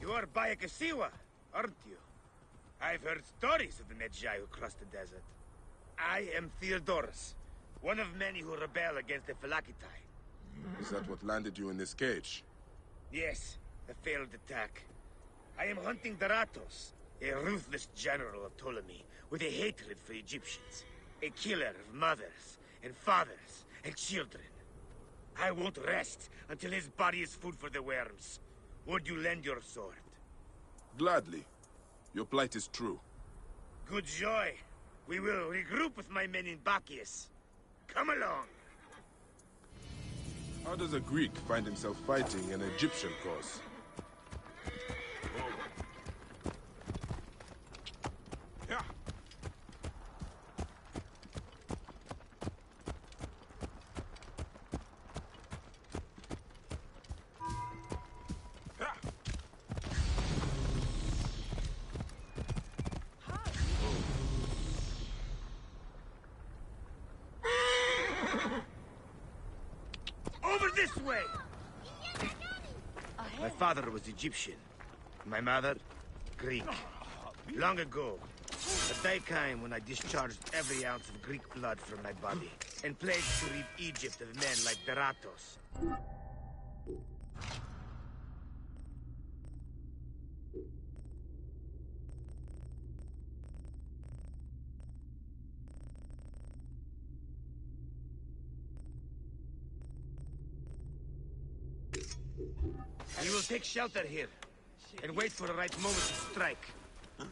You're Bayakasiwa, aren't you? I've heard stories of the Medjay who crossed the desert. I am Theodorus, one of many who rebel against the Phylakitai. Is that what landed you in this cage? Yes, a failed attack. I am hunting Daratos, a ruthless general of Ptolemy with a hatred for Egyptians. A killer of mothers and fathers and children. I won't rest until his body is food for the worms. Would you lend your sword? Gladly. Your plight is true. Good joy. We will regroup with my men in Bacchius. Come along. How does a Greek find himself fighting an Egyptian cause? This way! My father was Egyptian. My mother, Greek. Long ago, a day came when I discharged every ounce of Greek blood from my body and pledged to rid Egypt of men like Daratos. You will take shelter here, and wait for the right moment to strike.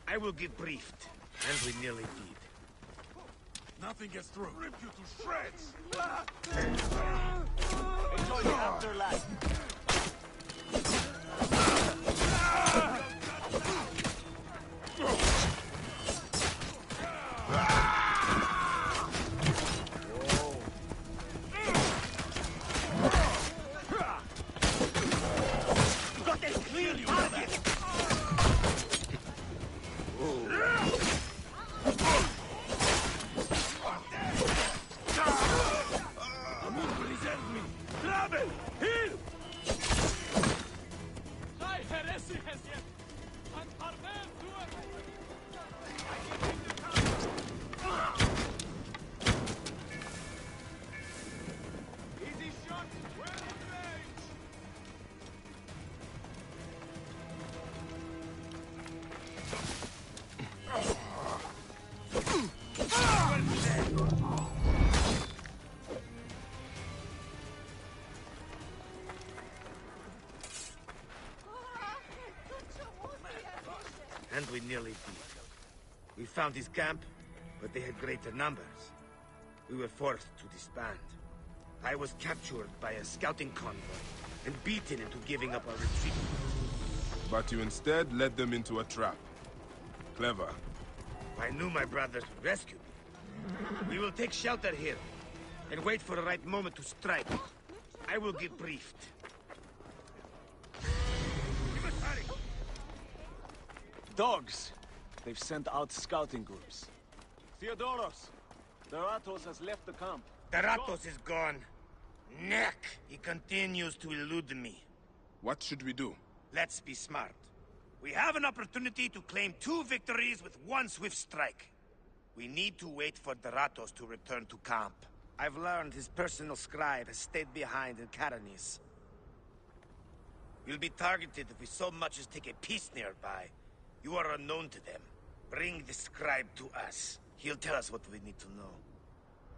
I will get briefed, and we nearly did. Nothing gets through. Rip you to shreds! Enjoy the afterlife. nearly beat. We found his camp, but they had greater numbers. We were forced to disband. I was captured by a scouting convoy and beaten into giving up our retreat. But you instead led them into a trap. Clever. I knew my brothers would rescue me. We will take shelter here and wait for the right moment to strike. I will get briefed. We must hurry. Dogs. They've sent out scouting groups. Theodoros, Doratos has left the camp. Doratos is gone. Neck. He continues to elude me. What should we do? Let's be smart. We have an opportunity to claim 2 victories with 1 swift strike. We need to wait for Doratos to return to camp. I've learned his personal scribe has stayed behind in Karanis. You'll be targeted if we so much as take a piece nearby. You are unknown to them. Bring the scribe to us. He'll tell us what we need to know.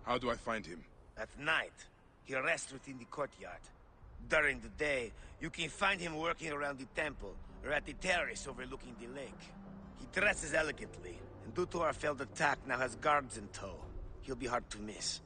How do I find him? At night, he rests within the courtyard. During the day, you can find him working around the temple or at the terrace overlooking the lake. He dresses elegantly, and due to our failed attack, now has guards in tow. He'll be hard to miss.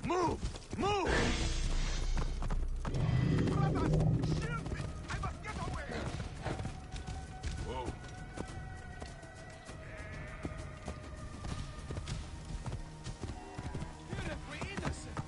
Move! Move! Brothers, shield me! I must get away! Whoa. We're innocent!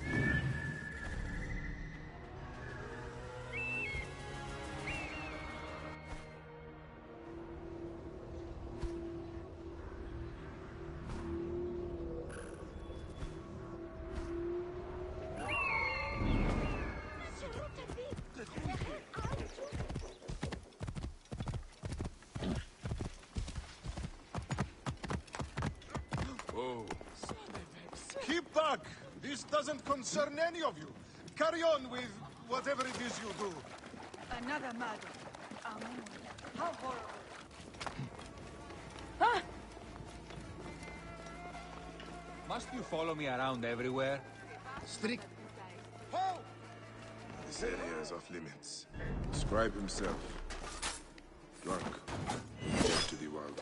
Whoa. Keep back! This doesn't concern any of you. Carry on with whatever it is you do. Another murder. How horrible. Must you follow me around everywhere? Strict. This area is off limits. Scribe himself. Drunk. Dead to the world.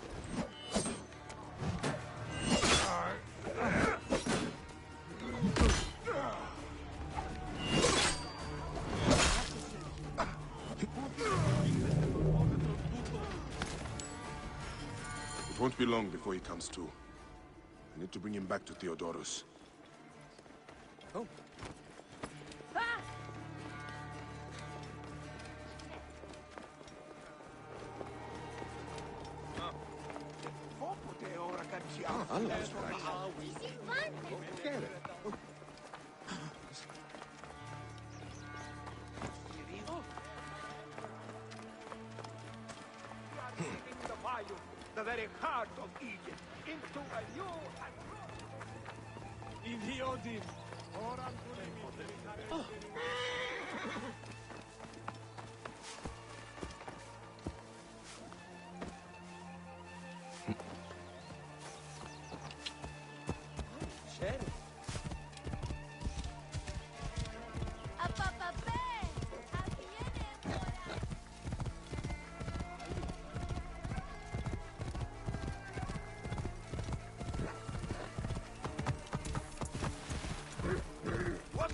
It won't be long before he comes to. I need to bring him back to Theodoros. The very heart of Egypt, into a new and... In the Odin.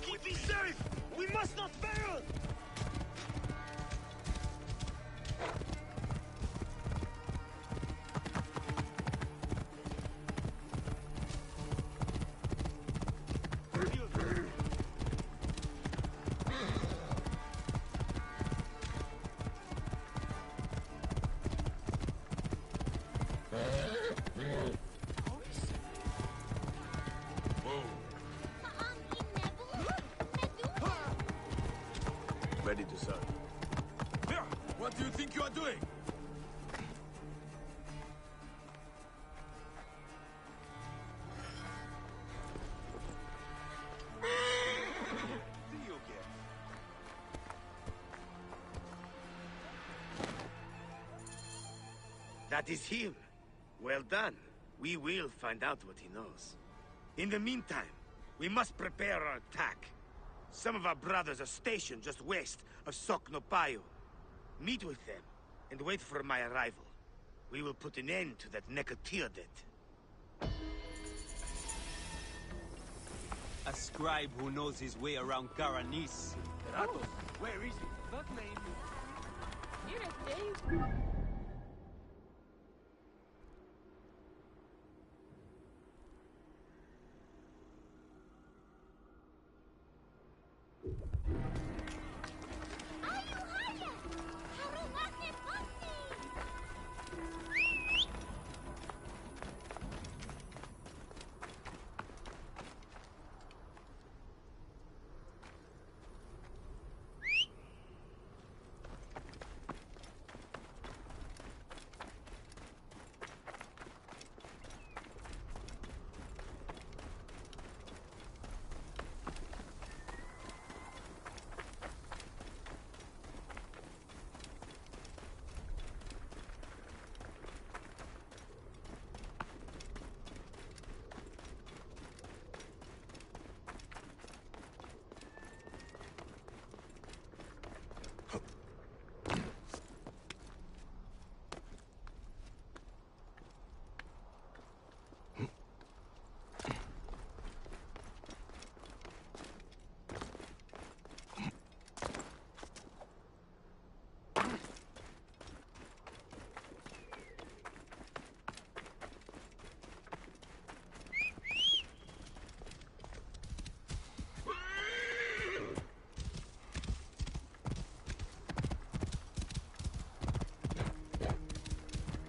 Keep me safe! We must not fail! ready to serve. What do you think you are doing? See you again. That is him. Well done. We will find out what he knows. In the meantime, we must prepare our attack. Some of our brothers are stationed just west of Soknopayo. Meet with them, and wait for my arrival. We will put an end to that Nekatiodet. A scribe who knows his way around Karanis. Ratos, where is he? That name. Here it is.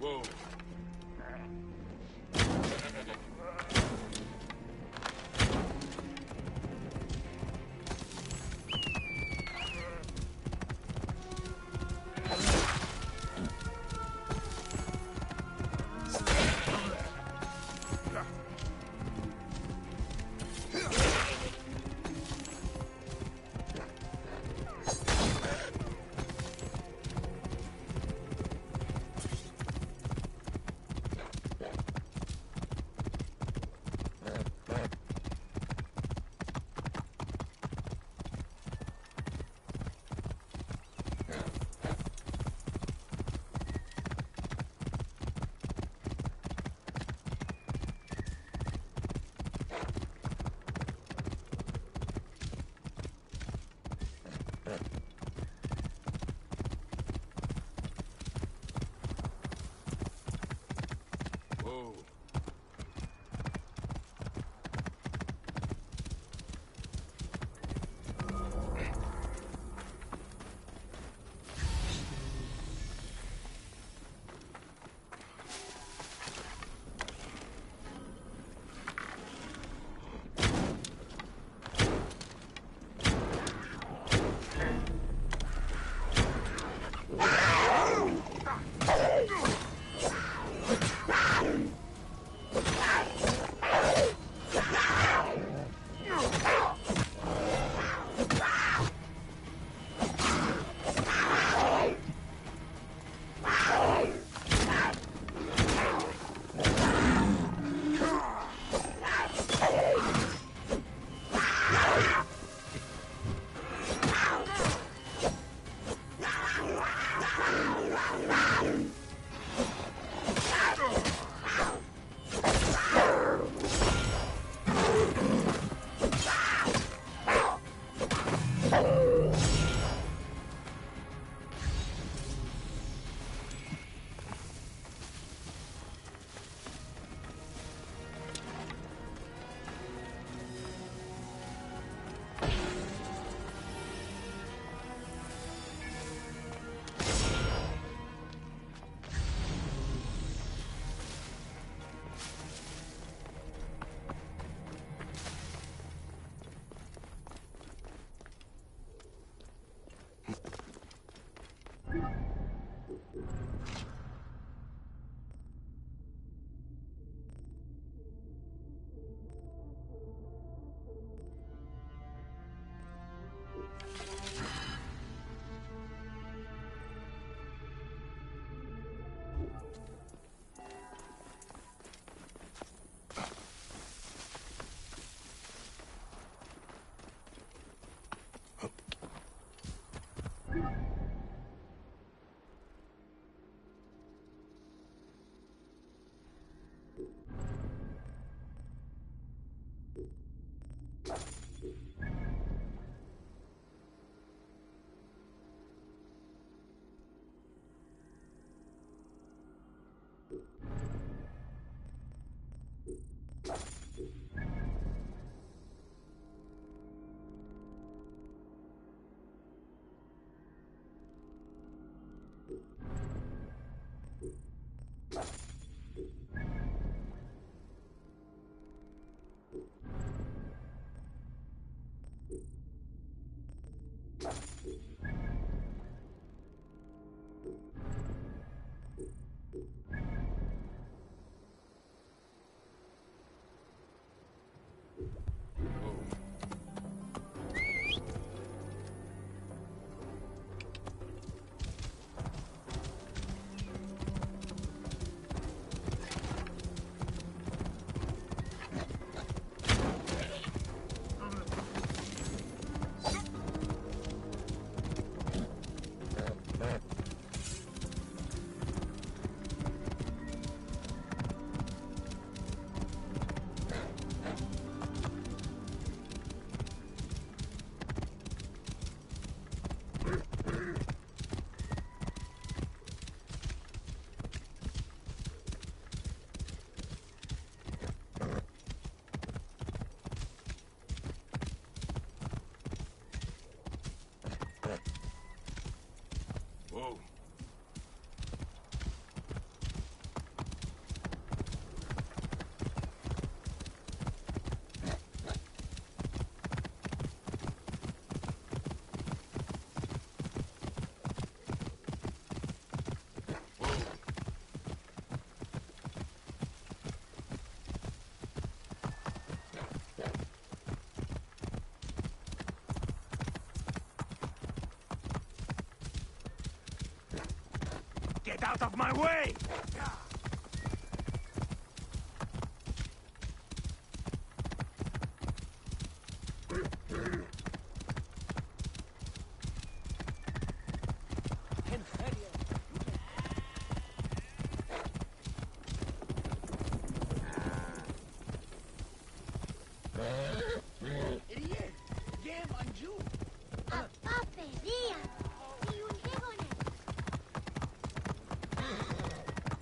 Whoa. Whoa. Get out of my way!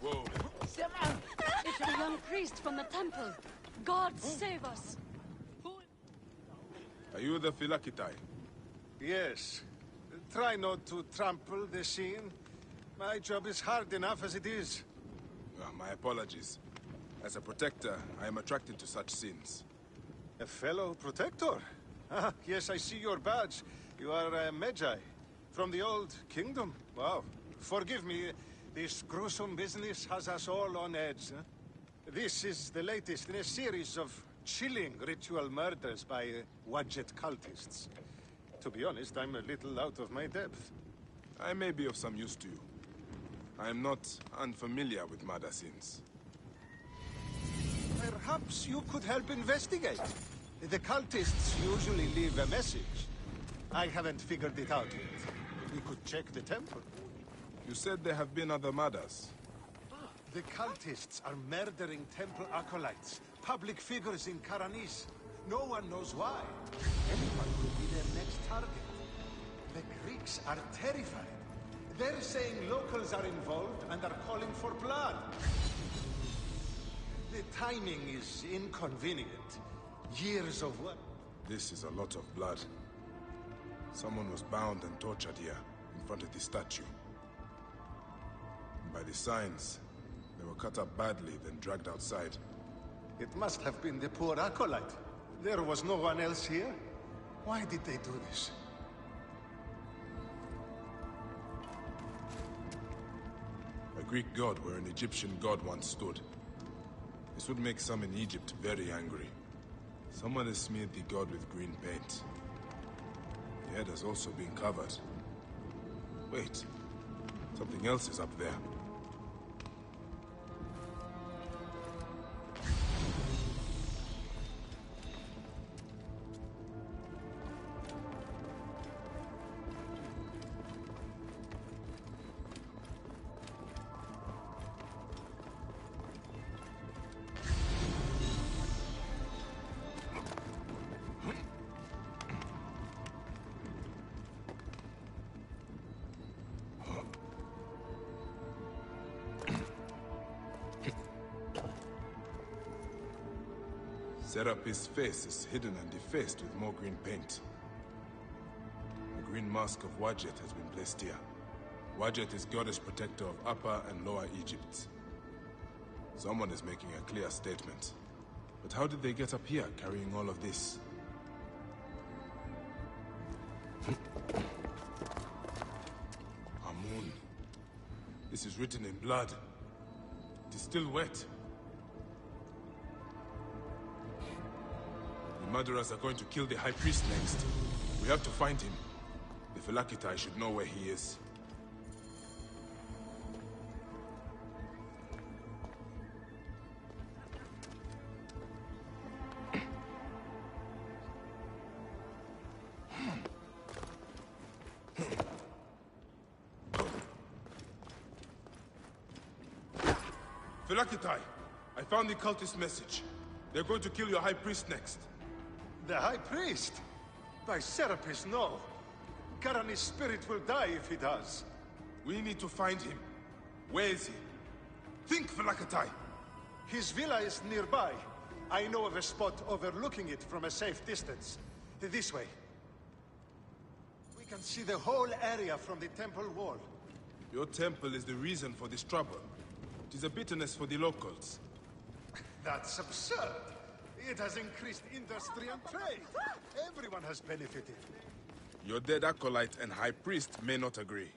Whoa. It's the young priest from the temple. God save us. Are you the Philakitai? Yes. Try not to trample the scene. My job is hard enough as it is. My apologies. As a protector, I am attracted to such sins. A fellow protector? Ah, yes, I see your badge. You are a Magi. From the old kingdom. Wow. Forgive me, this gruesome business has us all on edge. Huh? This is the latest in a series of chilling ritual murders by Wadjet cultists. To be honest, I'm a little out of my depth. I may be of some use to you. I am not unfamiliar with murder scenes. Perhaps you could help investigate. The cultists usually leave a message. I haven't figured it out yet. We could check the temple. You said there have been other murders. The cultists are murdering temple acolytes, public figures in Karanis. No one knows why. Anyone could be their next target. The Greeks are terrified. They're saying locals are involved and are calling for blood. The timing is inconvenient. Years of work. This is a lot of blood. Someone was bound and tortured here, in front of the statue. And by the signs, they were cut up badly, then dragged outside. It must have been the poor acolyte. There was no one else here. Why did they do this? A Greek god where an Egyptian god once stood. This would make some in Egypt very angry. Someone has smeared the god with green paint. The head has also been covered. Wait, something else is up there. Serapis' face is hidden and defaced with more green paint. A green mask of Wadjet has been placed here. Wadjet is goddess protector of Upper and Lower Egypt. Someone is making a clear statement. But how did they get up here carrying all of this? Amun. This is written in blood. It is still wet. The murderers are going to kill the High Priest next. We have to find him. The Philakitai should know where he is. Philakitai, I found the cultist message. They're going to kill your High Priest next. The High Priest? By Serapis, no. Karani's spirit will die if he does. We need to find him. Where is he? Think, Philakitai! His villa is nearby. I know of a spot overlooking it from a safe distance. This way. We can see the whole area from the temple wall. Your temple is the reason for this trouble. It is a bitterness for the locals. That's absurd. It has increased industry and trade. Everyone has benefited. Your dead acolyte and high priest may not agree.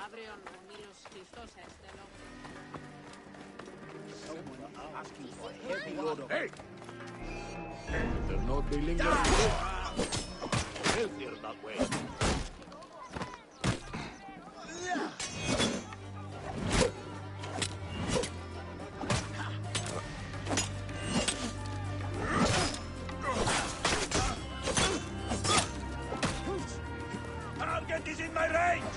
Αύριο ο Μήλος Χριστός έστελο. Hey! They're not dealing healthier that way. Target is in my range!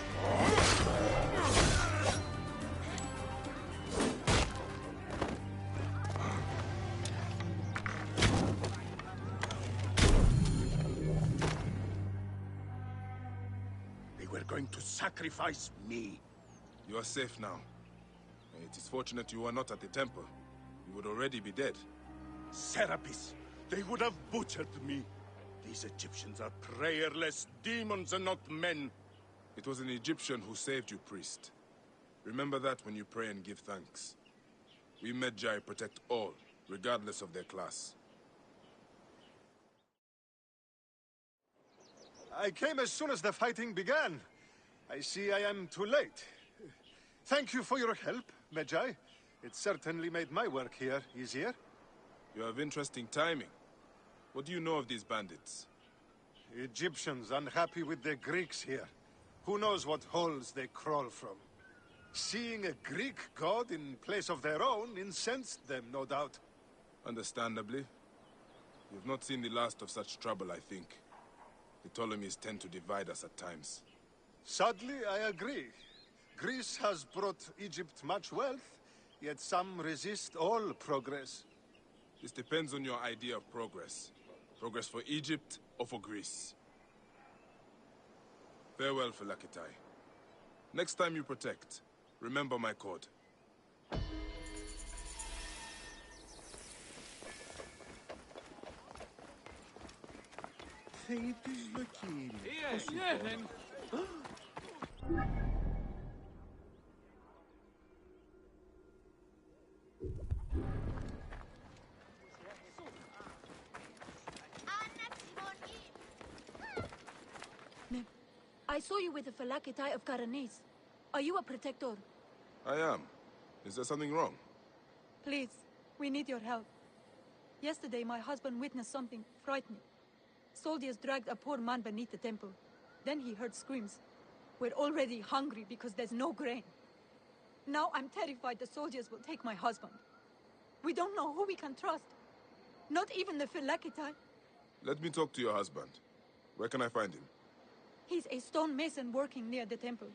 They were going to sacrifice me. You are safe now. It is fortunate you are not at the temple. You would already be dead. Serapis, they would have butchered me. These Egyptians are prayerless demons and not men. It was an Egyptian who saved you, priest. Remember that when you pray and give thanks. We Medjay protect all, regardless of their class. I came as soon as the fighting began. I see I am too late. Thank you for your help, Medjay. It certainly made my work here easier. You have interesting timing. What do you know of these bandits? Egyptians unhappy with the Greeks here. Who knows what holes they crawl from? Seeing a Greek god in place of their own incensed them, no doubt. Understandably. You've not seen the last of such trouble, I think. The Ptolemies tend to divide us at times. Sadly, I agree. Greece has brought Egypt much wealth, yet some resist all progress. This depends on your idea of progress. Progress for Egypt or for Greece. Farewell, Phylakitai. Next time you protect, remember my code. I saw you with the Phylakitai of Karanis. Are you a protector? I am. Is there something wrong? Please, we need your help. Yesterday, my husband witnessed something frightening. Soldiers dragged a poor man beneath the temple. Then he heard screams. We're already hungry because there's no grain. Now I'm terrified the soldiers will take my husband. We don't know who we can trust. Not even the Phylakitai. Let me talk to your husband. Where can I find him? He's a stonemason working near the temple.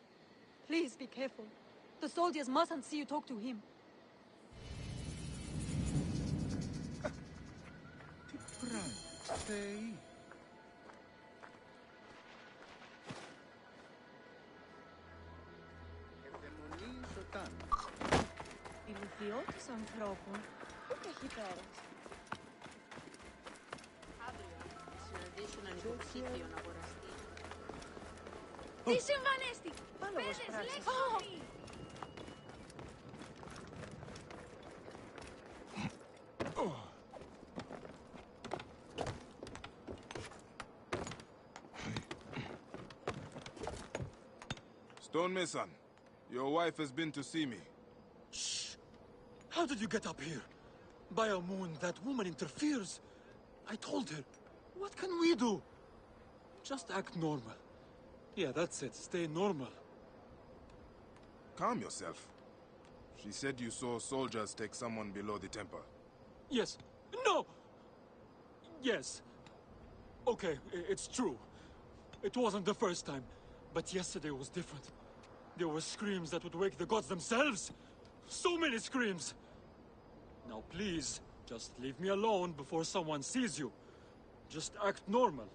Please be careful. The soldiers mustn't see you talk to him. Ηλικιώτης ανθρώπου, πού και έχει πέρας. Αύριο συναντήσουν έναν υποψήφιο να αγοραστεί. Τι συμβανέστη! Πέδες, λέξτε! Stonemason, your wife has been to see me. Shh! How did you get up here? By a moon, that woman interferes. I told her. What can we do? Just act normal. Yeah, that's it. Stay normal. Calm yourself. She said you saw soldiers take someone below the temple. Yes. No! Yes. Okay, it's true. It wasn't the first time. But yesterday was different. There were screams that would wake the gods themselves. So many screams. Now please, just leave me alone before someone sees you. Just act normal.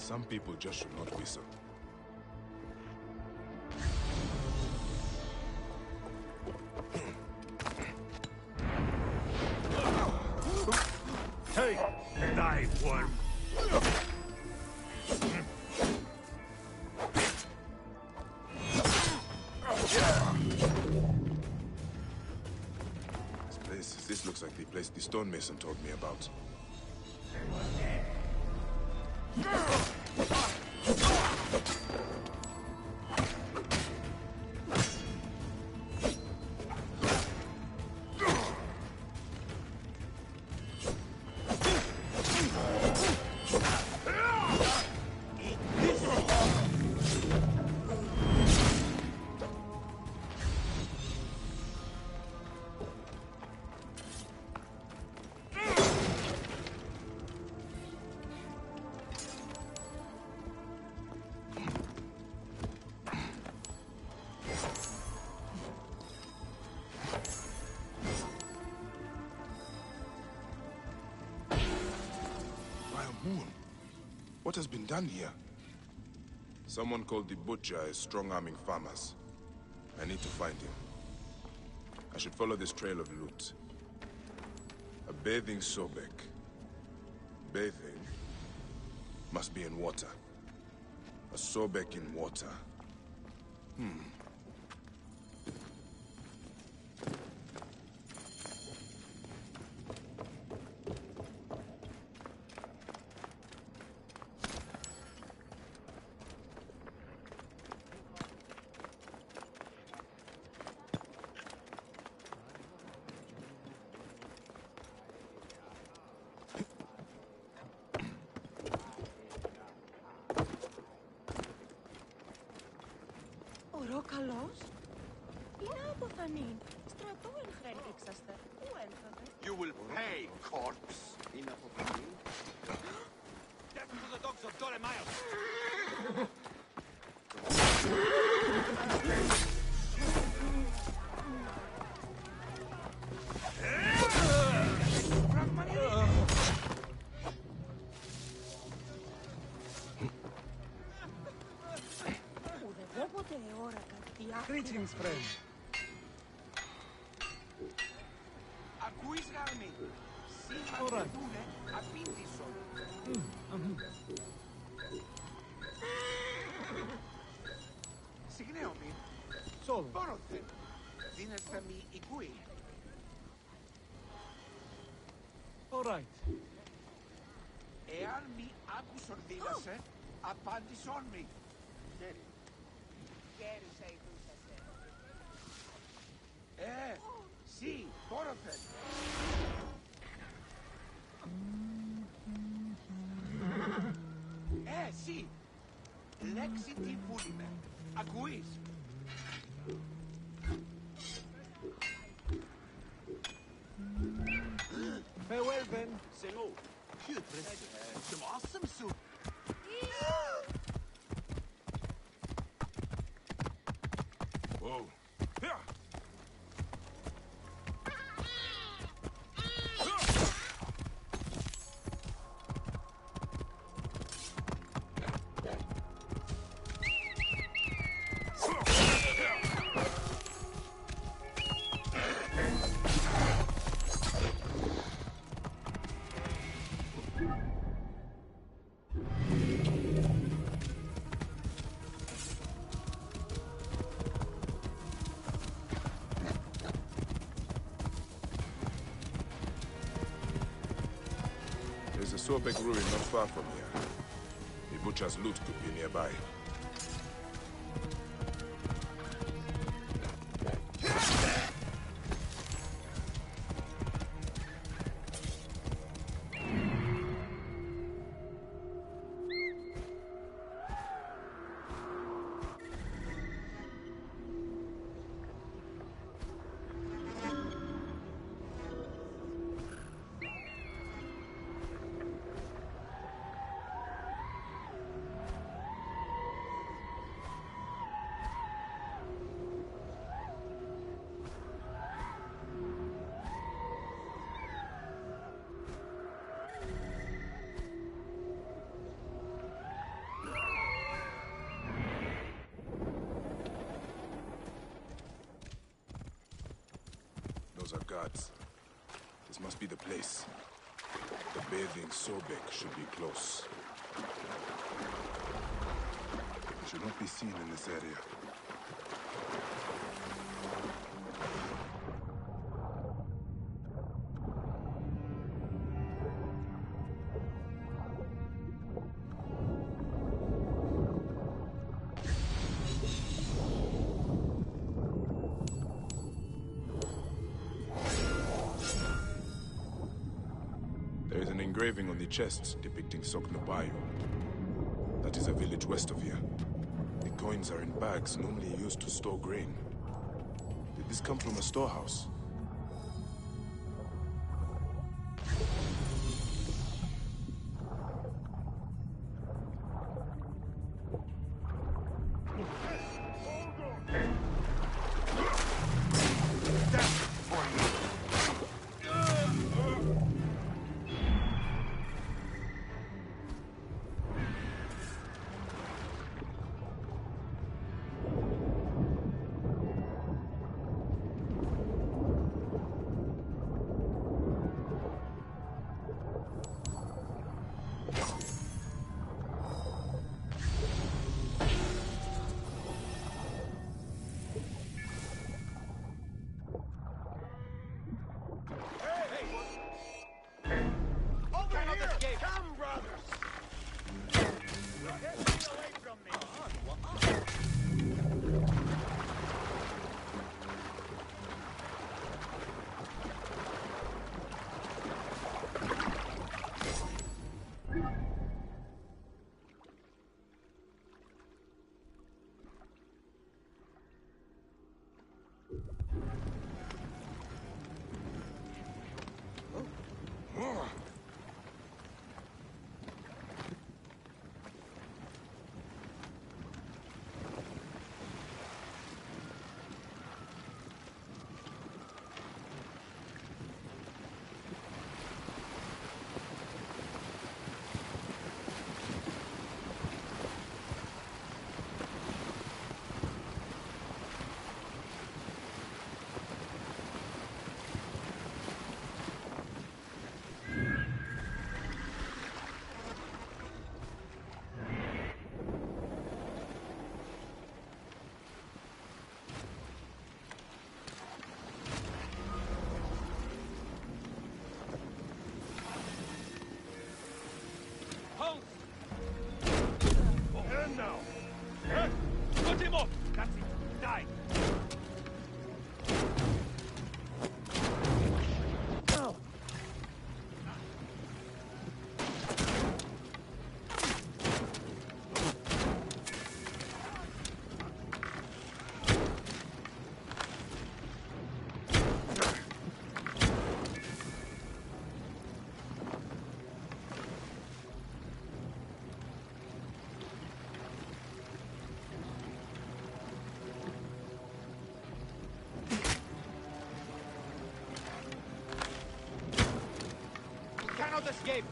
Some people just should not whistle. Hey, dive worm. This looks like the place the stonemason told me about. What has been done here? Someone called the Butcher is strong-arming farmers. I need to find him. I should follow this trail of loot. A bathing Sobek. Bathing must be in water. A Sobek in water. Καλός. Είναι αποθανή. Στρατού εν χρέν ήξαστε. Πού έλθατε? You will pay, corpse. Είναι αποθανή. Death to the dogs of Doremiles. Greetings, friend. Ακούεις, γάμι. Σήμερα δούνε απίτησο. Συγγνώμη. Πόροθεν. Δίνεσθε μη οικούι. All right. Εάν μη άκουσον δίνεσαι, απάντησον μη. Sì, πόροθεν. Sì. Λέξη τι πούλημε. Ακούεις. Farewell, then. C'est l'eau. Some awesome soup. Whoa. There's a Sobek ruin not far from here. The Butcher's loot could be nearby. those are guards. This must be the place. The bathing Sobek should be close. It should not be seen in this area. There is an engraving on the chest depicting Soknobayo. That is a village west of here. The coins are in bags normally used to store grain. Did this come from a storehouse? Escape!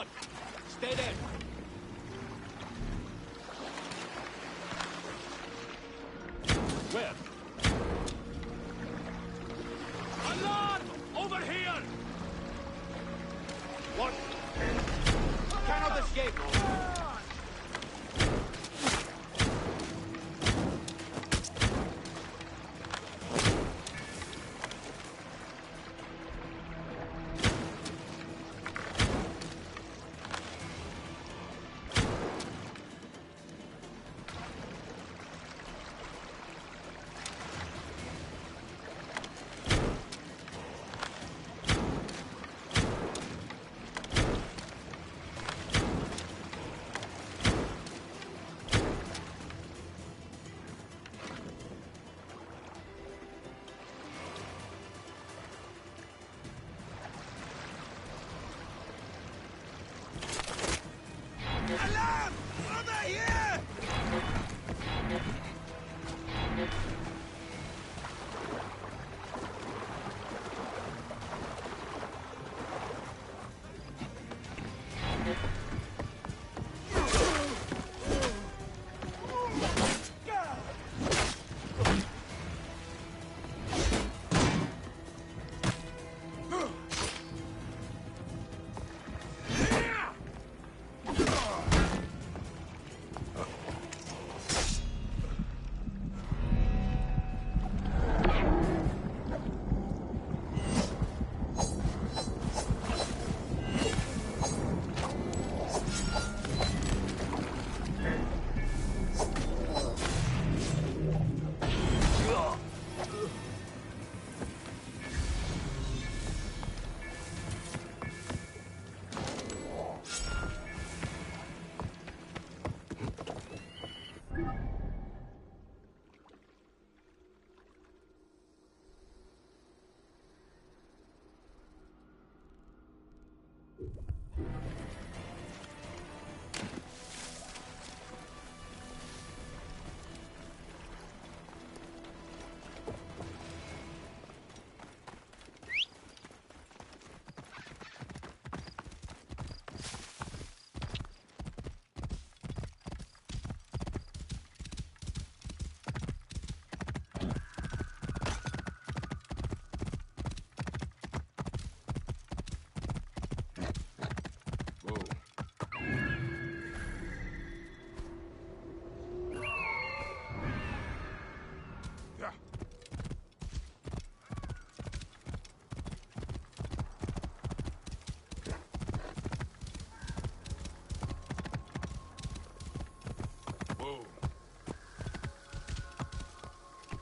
on! Stay there! Where? Alarm! Over here! What? Cannot escape. Alarm! Over here!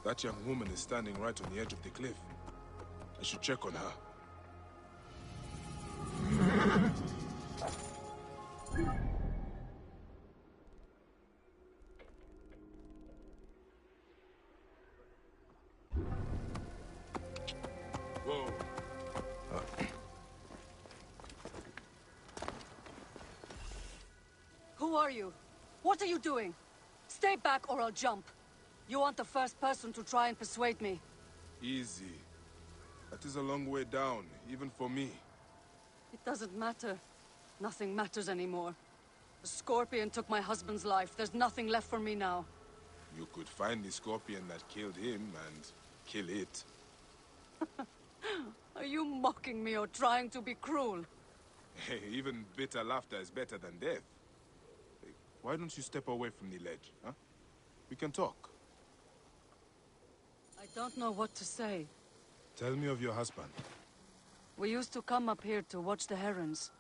That young woman is standing right on the edge of the cliff. I should check on her. Whoa. Who are you? What are you doing? Stay back or I'll jump. You aren't the first person to try and persuade me. Easy. That is a long way down, even for me. It doesn't matter. Nothing matters anymore. The Scorpion took my husband's life. There's nothing left for me now. You could find the Scorpion that killed him and kill it. Are you mocking me or trying to be cruel? Hey, even bitter laughter is better than death. Hey, why don't you step away from the ledge, huh? We can talk. I don't know what to say. Tell me of your husband. We used to come up here to watch the herons.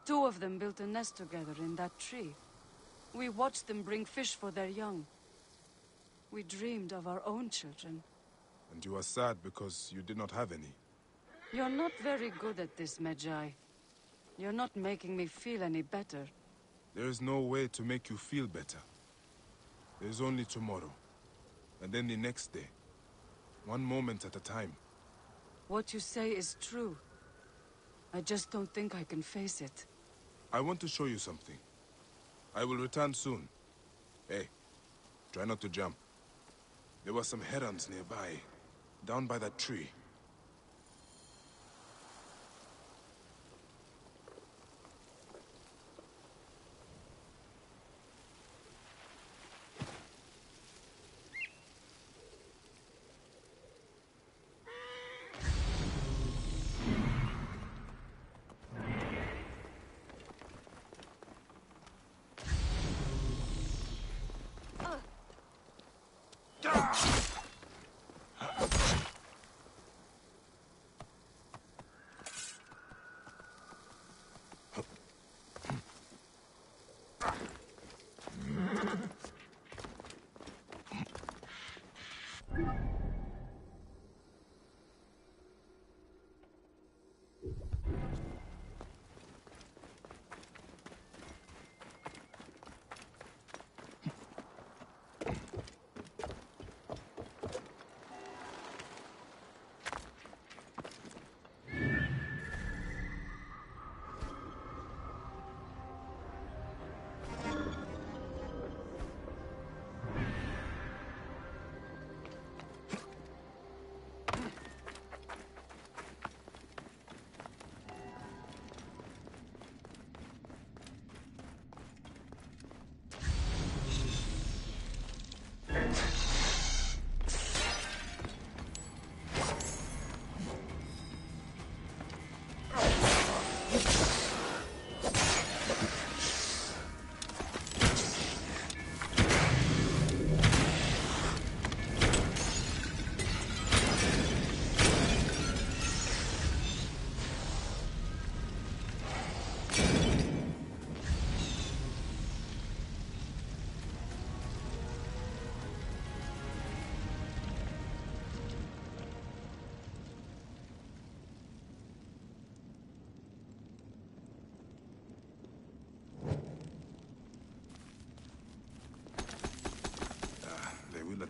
2 of them built a nest together in that tree. We watched them bring fish for their young. We dreamed of our own children. And you are sad because you did not have any. You're not very good at this, Medjay. You're not making me feel any better. There is no way to make you feel better. There is only tomorrow. And then the next day. One moment at a time. What you say is true. I just don't think I can face it. I want to show you something. I will return soon. Hey, try not to jump. There were some herons nearby, down by that tree.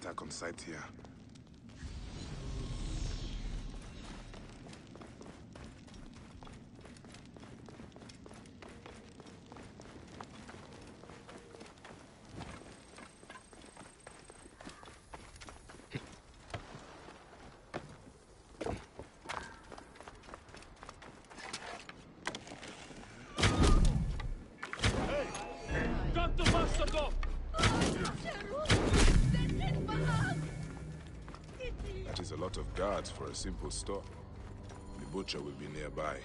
attack on sight here. Come to Mastergo! That is a lot of guards for a simple store. The butcher will be nearby.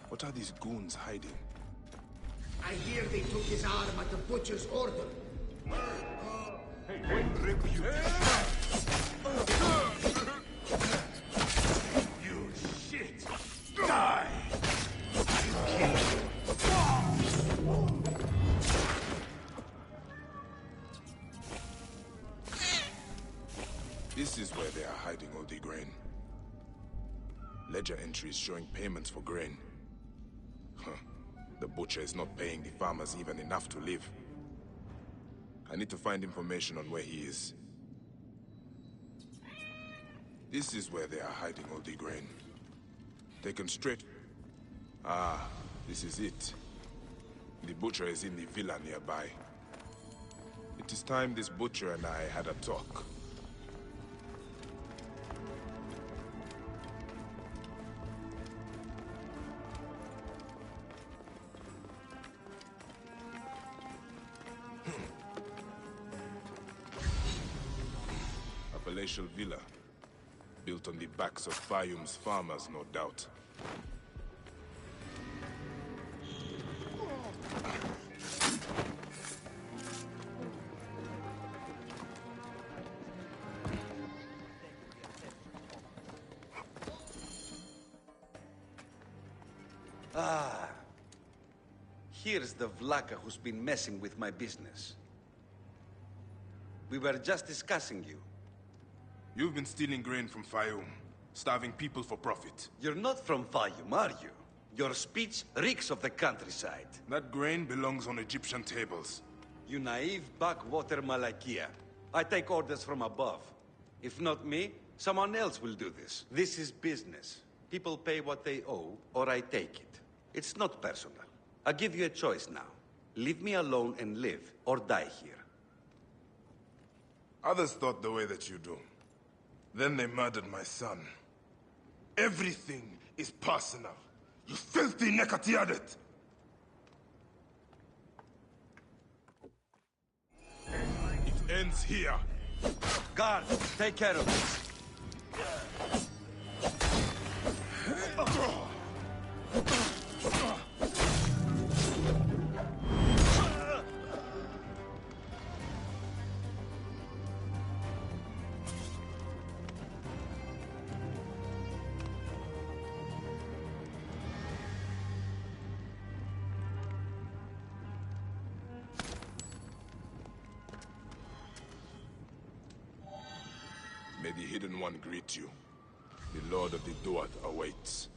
What are these goons hiding? I hear they took his arm at the butcher's order. You shit! Die! This is where they are hiding all the grain. Ledger entries showing payments for grain. Huh. The butcher is not paying the farmers even enough to live. I need to find information on where he is. This is where they are hiding all the grain. Taken straight. Ah, this is it. The butcher is in the villa nearby. It is time this butcher and I had a talk. A palatial villa, built on the backs of Fayum's farmers, no doubt. Ah. Here's the Vlaka who's been messing with my business. We were just discussing you. You've been stealing grain from Fayum, starving people for profit. You're not from Fayum, are you? Your speech reeks of the countryside. That grain belongs on Egyptian tables. You naive backwater Malakia. I take orders from above. If not me, someone else will do this. This is business. People pay what they owe, or I take it. It's not personal. I give you a choice now. Leave me alone and live, or die here. Others thought the way that you do. Then they murdered my son. Everything is personal. You filthy Nekatiadet! It ends here. Guard, take care of this. May the Hidden One greet you. The Lord of the Duat awaits.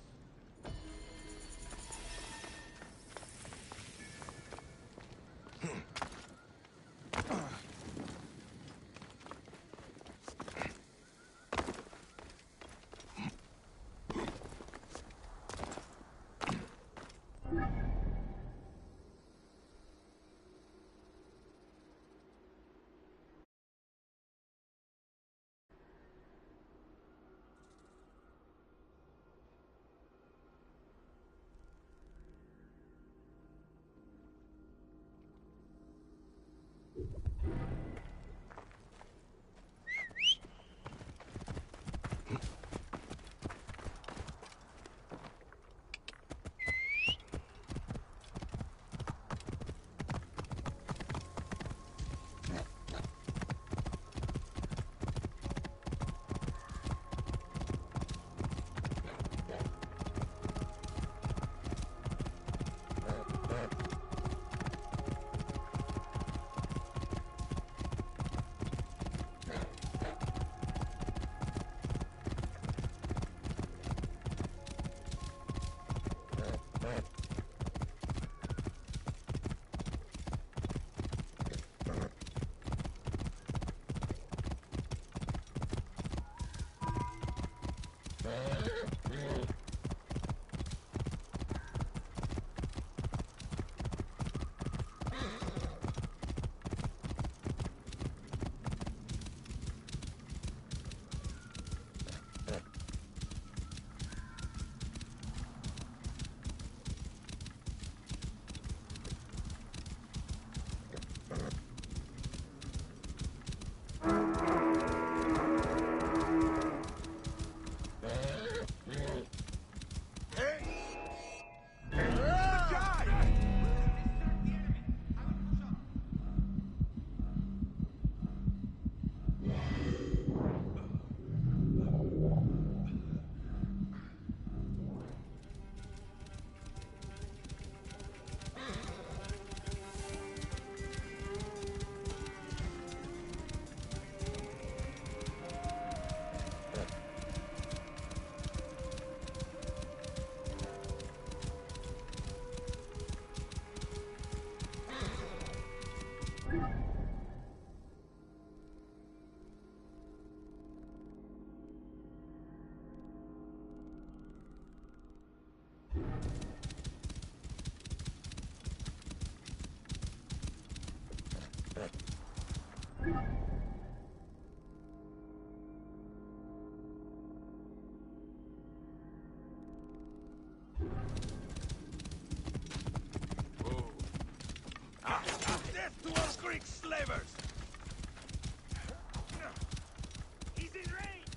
Death to all Greek slavers! He's in range!